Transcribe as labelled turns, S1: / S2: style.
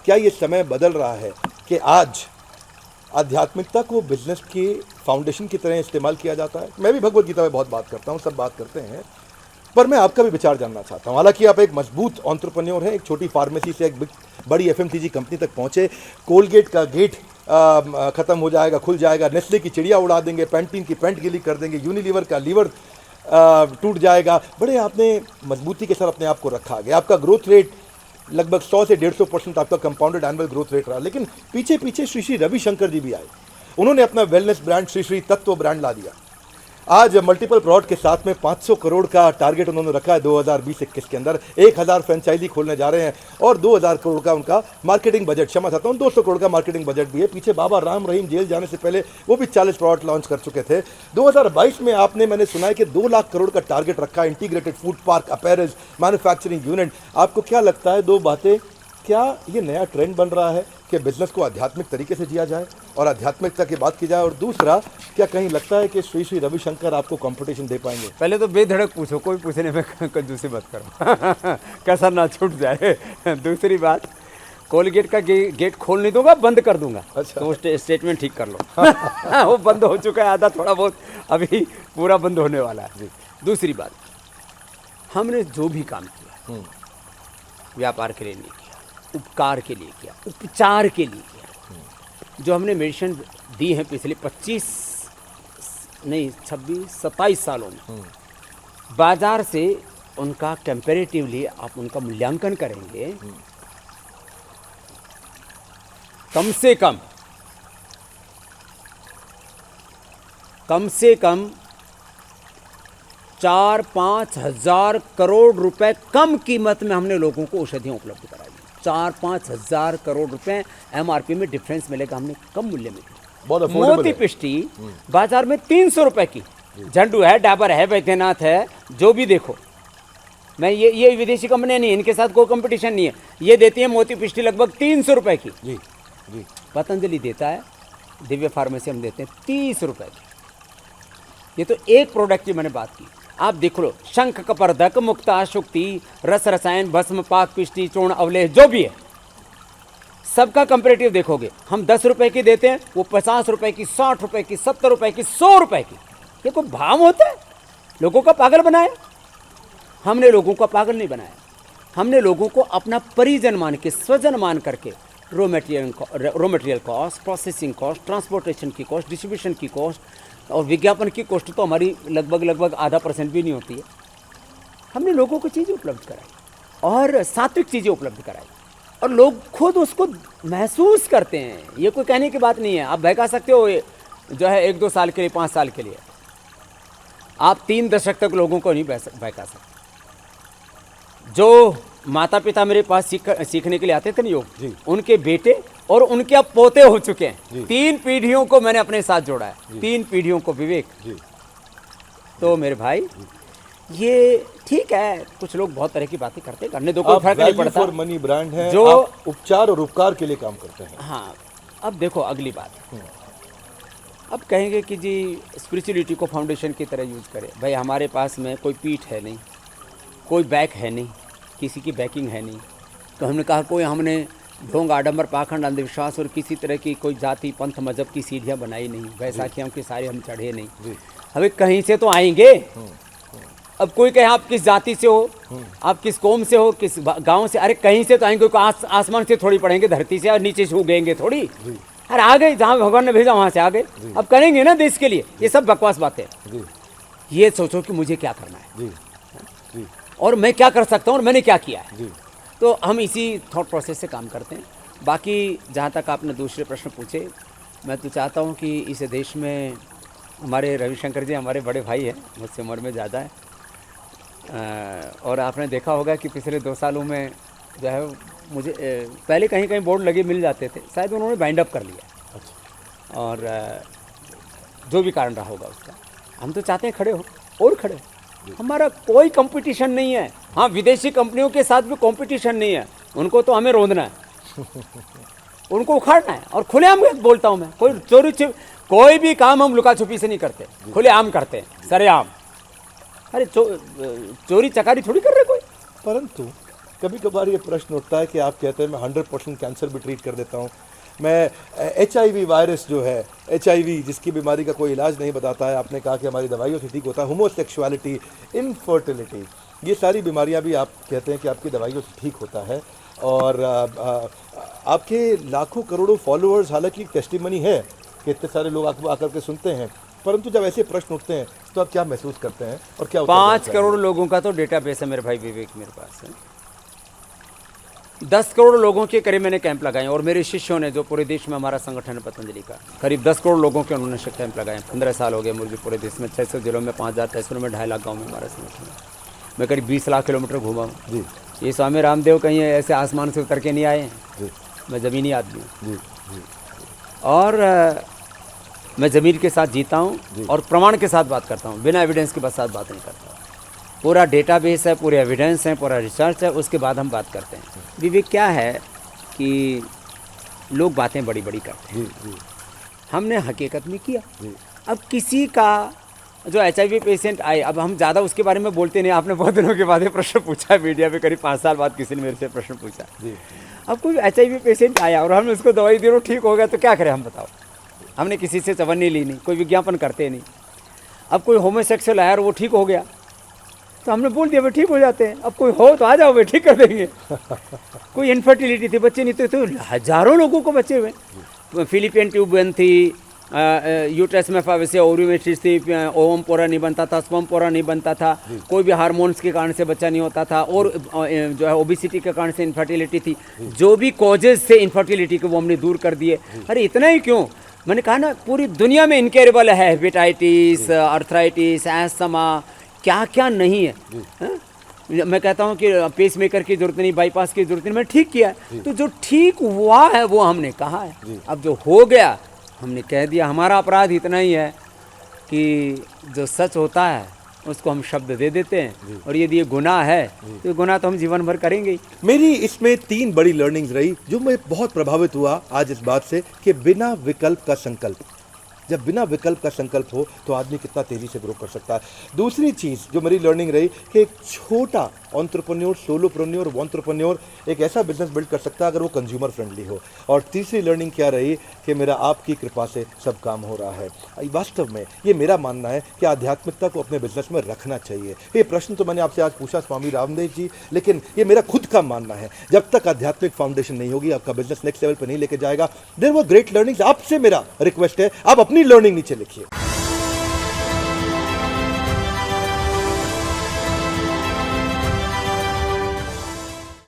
S1: क्या ये समय बदल रहा है कि आज आध्यात्मिकता को बिजनेस के फाउंडेशन की तरह इस्तेमाल किया जाता है? मैं भी भगवत गीता में बहुत बात करता हूँ, सब बात करते हैं, पर मैं आपका भी विचार जानना चाहता हूँ। हालांकि आप एक मजबूत एंटरप्रेन्योर हैं, एक छोटी फार्मेसी से एक बड़ी एफएमसीजी कंपनी तक पहुँचे, कोलगेट का गेट ख़त्म हो जाएगा, खुल जाएगा, नेस्ले की चिड़िया उड़ा देंगे, पैंटीन की पैंट गीली कर देंगे, यूनिलीवर का लीवर टूट जाएगा, बड़े आपने मजबूती के साथ अपने आप को रखा गया। आपका ग्रोथ रेट लगभग 100 से 150% आपका कंपाउंडेड एनुअल ग्रोथ रेट रहा। लेकिन पीछे पीछे श्री श्री रविशंकर जी भी आए, उन्होंने अपना वेलनेस ब्रांड श्री श्री तत्व ब्रांड ला दिया। आज मल्टीपल प्रोडक्ट के साथ में 500 करोड़ का टारगेट उन्होंने रखा है 2020-21 के अंदर। 1000 फ्रेंचाइजी खोलने जा रहे हैं और 2000 करोड़ का उनका मार्केटिंग बजट, क्षमा चाहता हूँ 200 करोड़ का मार्केटिंग बजट भी है। पीछे बाबा राम रहीम जेल जाने से पहले वो भी 40 प्रोडक्ट लॉन्च कर चुके थे। 2022 में आपने, मैंने सुना है कि 2 लाख करोड़ का टारगेट रखा है, integrated food park, apparels, manufacturing unit. आपको क्या लगता है, 2 बातें, क्या ये नया ट्रेंड बन रहा है कि बिजनेस को आध्यात्मिक तरीके से जिया जाए और आध्यात्मिकता की बात की जाए? और दूसरा, क्या कहीं लगता है कि श्री श्री रविशंकर आपको कंपटीशन दे पाएंगे?
S2: पहले तो बेधड़क पूछो, कोई पूछने में कंजूसी मत करो कैसा ना छूट जाए। दूसरी बात, कोलगेट का गेट खोल नहीं दूंगा, बंद कर दूंगा।
S1: अच्छा।
S2: तो स्टेटमेंट ठीक कर लो। वो बंद हो चुका है आधा, थोड़ा बहुत अभी पूरा बंद होने वाला है। दूसरी बात, हमने जो भी काम किया व्यापार के लिए नहीं किया, उपकार के लिए किया, उपचार के लिए किया। जो हमने मेडिसिन दी है पिछले 27 सालों में, बाजार से उनका कंपैरेटिवली आप उनका मूल्यांकन करेंगे, कम से कम 4-5 हजार करोड़ रुपए कम कीमत में हमने लोगों को औषधियाँ उपलब्ध कराई। 4-5 हजार करोड़ रुपए एमआरपी में डिफरेंस मिलेगा, हमने कम मूल्य में दी। मोती पिष्टी बाजार में 300 रुपए की, झंडू है, डाबर है, वैद्यनाथ है, जो भी देखो, मैं ये विदेशी कंपनियां नहीं है, इनके साथ कोई कंपटीशन नहीं है, ये देती है मोती पिष्टी लगभग 300 रुपए की।
S1: जी जी।
S2: पतंजलि देता है, दिव्य फार्मेसी हम देते हैं 30 रुपए की। ये तो एक प्रोडक्ट की मैंने बात की। आप देख लो, शंख कपर्दक, मुक्ता, शुक्ति, रस रसायन, भस्म, पाक, पिष्टी, चूर्ण, अवलेह, जो भी है, सबका कंपैरेटिव देखोगे, हम 10 रुपए की देते हैं, वो 50 रुपए की, 60 रुपए की, 70 रुपए की, 100 रुपए की। ये कोई भाव होता है? लोगों का पागल बनाया? हमने लोगों का पागल नहीं बनाया, हमने लोगों को अपना परिजन मान के, स्वजन मान करके, raw material cost, processing cost, transportation की कॉस्ट, डिस्ट्रीब्यूशन की कॉस्ट और विज्ञापन की कॉस्ट तो हमारी लगभग आधा % भी नहीं होती है। हमने लोगों को चीज़ें उपलब्ध कराई और सात्विक चीज़ें उपलब्ध कराई और लोग खुद उसको महसूस करते हैं। ये कोई कहने की बात नहीं है। आप बहका सकते हो जो है 1-2 साल के लिए, 5 साल के लिए, आप 3 दशक तक लोगों को नहीं बहका सकते। जो माता पिता मेरे पास सीखने के लिए आते थे ना योग, उनके बेटे और उनके अब पोते हो चुके हैं। 3 पीढ़ियों को मैंने अपने साथ जोड़ा है, 3 पीढ़ियों को, विवेक। तो मेरे भाई, ये ठीक है, कुछ लोग बहुत तरह की बातें करते, करने दो, कोई फर्क नहीं पड़ता।
S1: फॉर मनी ब्रांड है,
S2: जो
S1: आप उपचार और उपकार के लिए काम करते हैं।
S2: हाँ, अब देखो अगली बात, अब कहेंगे कि जी स्पिरिचुअलिटी को फाउंडेशन की तरह यूज करें। भाई हमारे पास में कोई पीठ है नहीं, कोई बैक है नहीं, किसी की बैकिंग है नहीं, तो हमने कहा कोई हमने ढोंग, आडंबर, पाखंड, अंधविश्वास और किसी तरह की कोई जाति, पंथ, मजहब की सीढ़ियाँ बनाई नहीं, वैसाखियों की सारी हम चढ़े नहीं। हमें कहीं से तो आएंगे। अब कोई कहे आप किस जाति से हो, आप किस कौम से हो, किस गांव से, अरे कहीं से तो आएंगे, आसमान से थोड़ी पड़ेंगे, धरती से और नीचे से उगेंगे थोड़ी। अरे आ गए, जहाँ भगवान ने भेजा वहाँ से आ गए। अब करेंगे ना देश के लिए, ये सब बकवास बातें। ये सोचो कि मुझे क्या करना है और मैं क्या कर सकता हूँ और मैंने क्या किया है। तो हम इसी थॉट प्रोसेस से काम करते हैं। बाकी जहाँ तक आपने दूसरे प्रश्न पूछे, मैं तो चाहता हूँ कि इस देश में हमारे रविशंकर जी हमारे बड़े भाई हैं, मुझसे उम्र में ज़्यादा है, और आपने देखा होगा कि पिछले 2 सालों में जो है मुझे पहले कहीं कहीं बोर्ड लगे मिल जाते थे, शायद उन्होंने बाइंड अप कर लिया। और जो भी कारण रहा होगा उसका, हम तो चाहते हैं खड़े हो और खड़े हो। हमारा कोई कंपटीशन नहीं है। हाँ, विदेशी कंपनियों के साथ भी कंपटीशन नहीं है, उनको तो हमें रोंदना है, उनको उखाड़ना है। और खुलेआम बोलता हूँ मैं, कोई चोरी कोई भी काम हम लुका छुपी से नहीं करते, खुलेआम करते हैं, सरेआम। अरे चोरी चकारी थोड़ी कर रहे कोई।
S1: परंतु कभी कभार ये प्रश्न उठता है कि आप कहते हैं मैं 100% कैंसर भी ट्रीट कर देता हूँ, मैं HIV वायरस जो है, HIV जिसकी बीमारी का कोई इलाज नहीं बताता है, आपने कहा कि हमारी दवाइयों से ठीक होता है, होमोसेक्सुअलिटी, इनफर्टिलिटी, ये सारी बीमारियां भी आप कहते हैं कि आपकी दवाइयों से ठीक होता है। और आपके लाखों करोड़ों फॉलोअर्स, हालांकि टेस्टिमनी है कि इतने सारे लोग आपको आकर के सुनते हैं, परंतु जब ऐसे प्रश्न उठते हैं तो आप क्या महसूस करते हैं और क्या उत्तर देना
S2: 5
S1: चाहेंगे?
S2: करोड़ लोगों का तो डेटाबेस है मेरे भाई विवेक मेरे पास है। 10 करोड़ लोगों के करीब मैंने कैंप लगाए और मेरे शिष्यों ने, जो पूरे देश में हमारा संगठन है पतंजलि का, करीब 10 करोड़ लोगों के उन्होंने कैंप लगाए। 15 साल हो गए मुझे पूरे देश में, 600 जिलों में, 5000 तहसीलों में, 2.5 लाख गाँव में हमारा संगठन है। मैं करीब 20 लाख किलोमीटर घूमा हूँ
S1: जी
S2: ये स्वामी रामदेव कहीं ऐसे आसमान से उतर के नहीं आए हैं,
S1: जी
S2: मैं ज़मीनी आदमी हूँ
S1: जी जी
S2: और मैं ज़मीर के साथ जीता हूँ और प्रमाण के साथ बात करता हूँ, बिना एविडेंस के साथ बात नहीं करता। पूरा डेटाबेस है, पूरे एविडेंस है, पूरा रिसर्च है, उसके बाद हम बात करते हैं। विवेक क्या है कि लोग बातें बड़ी बड़ी करते हैं,
S1: जी जी
S2: हमने हकीकत में किया।
S1: जी
S2: अब किसी का जो HIV पेशेंट आए, अब हम ज़्यादा उसके बारे में बोलते नहीं। आपने बहुत दिनों के बाद ये प्रश्न पूछा है मीडिया पे, करीब 5 साल बाद किसी ने मेरे से प्रश्न पूछा।
S1: जी
S2: अब कोई HIV पेशेंट आया और हमने उसको दवाई दी और ठीक हो गया तो क्या करें हम, बताओ। हमने किसी से चवन्नी ली नहीं, कोई विज्ञापन करते नहीं। अब कोई होमोसेक्सुअल आया और वो ठीक हो गया तो हमने बोल दिया भाई ठीक हो जाते हैं। अब कोई हो तो आ जाओ भाई, ठीक कर देंगे। कोई इनफर्टिलिटी थी, बच्चे नहीं थे, तो हजारों लोगों को बच्चे हुए। फिलिपियन ट्यूब थी, यूट्रस में वैसे ओवरी थी, ओवम पोरा नहीं बनता था, स्पर्म पोरा नहीं बनता था, कोई भी हार्मोन्स के कारण से बच्चा नहीं होता था, और जो है ओबिसिटी के कारण से इनफर्टिलिटी थी। जो भी कॉजेज थे इनफर्टिलिटी के वो हमने दूर कर दिए। अरे इतना ही क्यों, मैंने कहा ना पूरी दुनिया में इनकेरेबल है, हेपेटाइटिस, अर्थराइटिस, एस्थमा, क्या क्या नहीं है, हाँ? मैं कहता हूँ कि पेस मेकर की जरूरत नहीं, बाईपास की जरूरत नहीं, मैंने ठीक किया। तो जो ठीक हुआ है वो हमने कहा है। अब जो हो गया हमने कह दिया। हमारा अपराध इतना ही है कि जो सच होता है उसको हम शब्द दे देते हैं, और यदि ये गुनाह है तो ये गुनाह तो हम जीवन भर करेंगे ही।
S1: मेरी इसमें 3 बड़ी लर्निंग्स रही जो मैं बहुत प्रभावित हुआ आज इस बात से कि बिना विकल्प का संकल्प, जब बिना विकल्प का संकल्प हो तो आदमी कितना तेजी से ग्रो कर सकता है। दूसरी चीज़ जो मेरी लर्निंग रही कि एक छोटा एंटरप्रेन्योर, सोलोप्रेन्योर, एंटरप्रेन्योर एक ऐसा बिजनेस बिल्ड कर सकता है अगर वो कंज्यूमर फ्रेंडली हो। और तीसरी लर्निंग क्या रही कि मेरा आपकी कृपा से सब काम हो रहा है। वास्तव में ये मेरा मानना है कि आध्यात्मिकता को अपने बिजनेस में रखना चाहिए। ये प्रश्न तो मैंने आपसे आज पूछा स्वामी रामदेव जी, लेकिन ये मेरा खुद का मानना है, जब तक आध्यात्मिक फाउंडेशन नहीं होगी आपका बिजनेस नेक्स्ट लेवल पर नहीं लेके जाएगा। There were great learnings. आपसे मेरा रिक्वेस्ट है आप अपनी लर्निंग नीचे लिखिए।